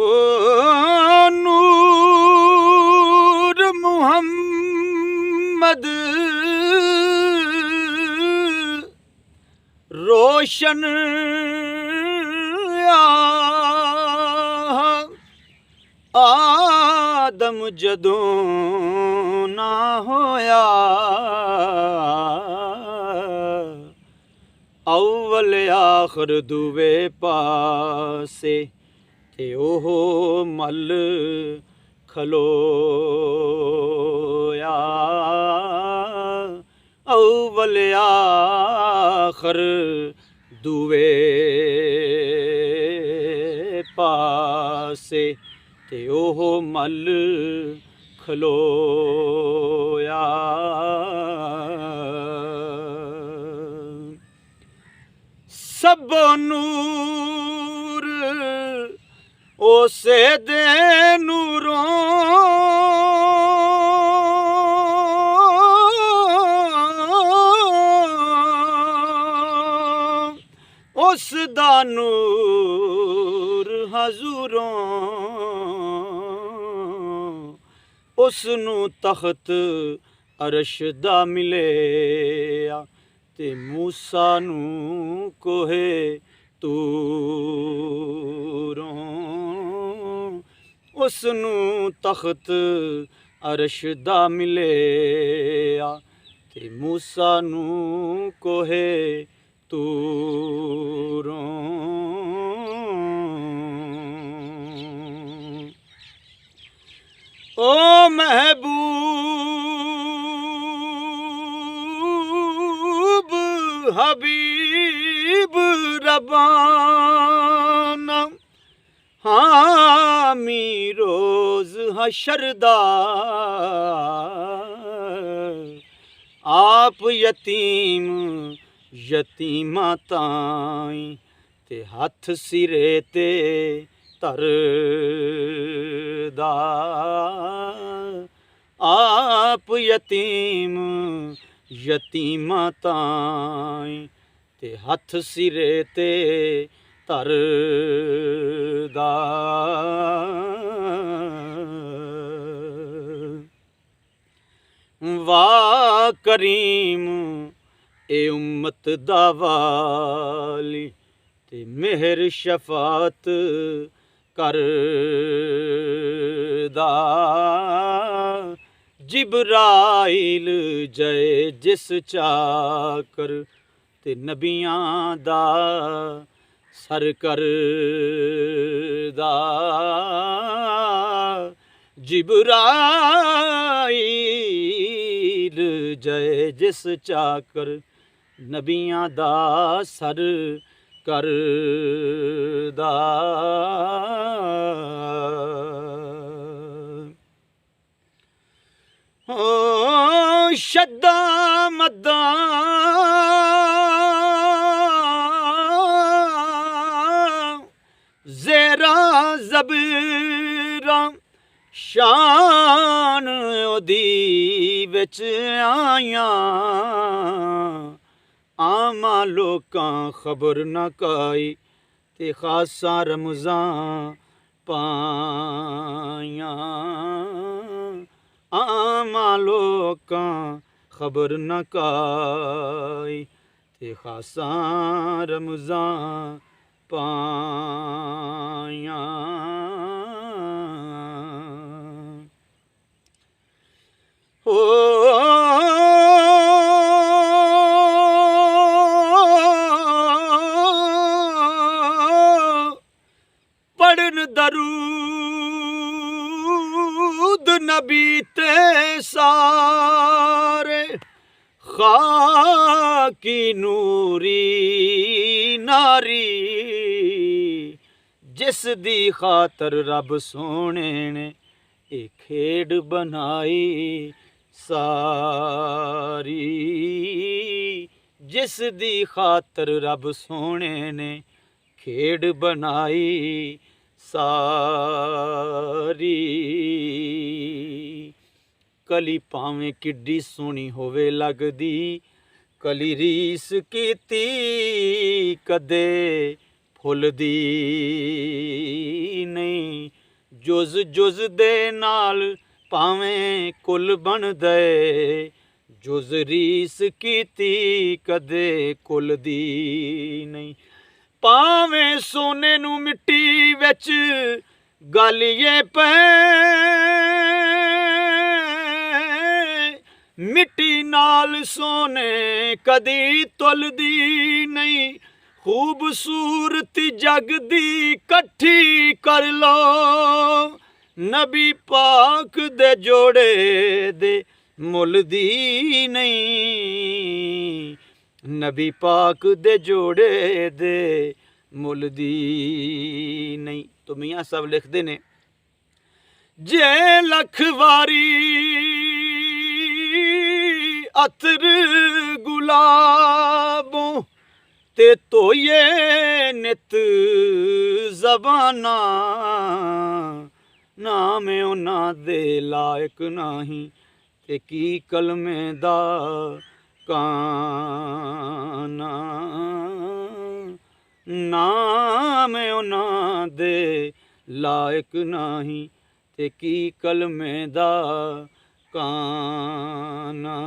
ओ नूर मुहम्मद रोशन आदम जदों ना होया अव्वल आखिर दुवे पासे ते ओह मल खलोया अव्वल आखिर दुवे पासे ते ओह मल खलोया। सब नूर उसे दे नूरों उस दा नूर हजूरों उसनू तख्त अरश दा मिलिया ते मूसा नू कोहे तूरों उसनू तख्त अरश दा मिलिया ते मूसा नू कोहे तूरों। ओ महबूब हबीब रब्बाना हामी रोज हशरदा आप यतीम यतीमा ताई ते हथ सिरे ते तरदा आप यतीम यतीमा ताई ते हथ सिरे ते तरदा। वाह करीम ए उम्मत दा वाली ते मेहर शफात करदा जिब्राइल जय जिस चाकर ते नबियां दा सर करदा जिब्राइल जय जिस चाकर नबियां दा सर करदा। ओ शद्दा मद्दा ज़ेरा ज़बीरा शान ओदी विच आयां आमा लोकां खबर न काई ते खासा रमज़ां पायां आमा लोकां खबर न काई ते खासा रमज़ां पायां। ओ पढ़न दरूद नबी ते सारे खाकी नूरी नारी जिस दी खातर रब सोने ने ए खेड बनाई सारी जिस दी खातर रब सोने ने खेड बनाई सारी। कली भावें किड्डी सोहनी होवे लगदी कली रीस कीती कदे ਫੁੱਲ ਦੀ ਨਹੀਂ। ਜੁਜ਼ ਜੁਜ਼ ਦੇ ਨਾਲ ਭਾਵੇਂ ਕੁੱਲ ਬਣਦੇ, ਜੁਜ਼ ਰੀਸ ਕੀਤੀ ਕਦੇ ਕੁੱਲ ਦੀ ਨਹੀਂ। ਭਾਵੇਂ ਸੋਨੇ ਨੂੰ ਮਿੱਟੀ ਵਿੱਚ ਗਾਲੀਏ ਪਏ, ਮਿੱਟੀ ਨਾਲ ਸੋਨੇ ਕਦੀ ਤੁਲਦੀ ਨਹੀਂ। ਖੂਬਸੂਰਤੀ ਜਗ ਦੀ ਇਕੱਠੀ ਕਰ ਲੋ, ਨਬੀ ਪਾਕ ਦੇ ਜੋੜੇ ਦੇ ਮੁੱਲ ਦੀ ਨਹੀਂ। ਨਬੀ ਪਾਕ ਦੇ ਜੋੜੇ ਦੇ ਮੁੱਲ ਦੀ ਨਹੀਂ। ਤੋ ਮੀਆਂ ਸਾਹਿਬ ਲਿਖਦੇ ਨੇ, ਜੇ ਲੱਖ ਵਾਰੀ ਅਤਰ ਗੁਲਾਬੋਂ ਤੇ ਧੋਈਏ ਨਿਤ ਜ਼ਬਾਨਾਂ, ਨਾਮ ਉਹਨਾਂ ਦੇ ਲਾਇਕ ਨਹੀਂ ਤੇ ਕੀ ਕਲਮੇ ਦਾ ਕਾਨਾ। ਨਾਮ ਉਹਨਾਂ ਦੇ ਲਾਇਕ ਨਹੀਂ ਤੇ ਕੀ ਕਲਮੇ ਦਾ ਕਾਨਾ।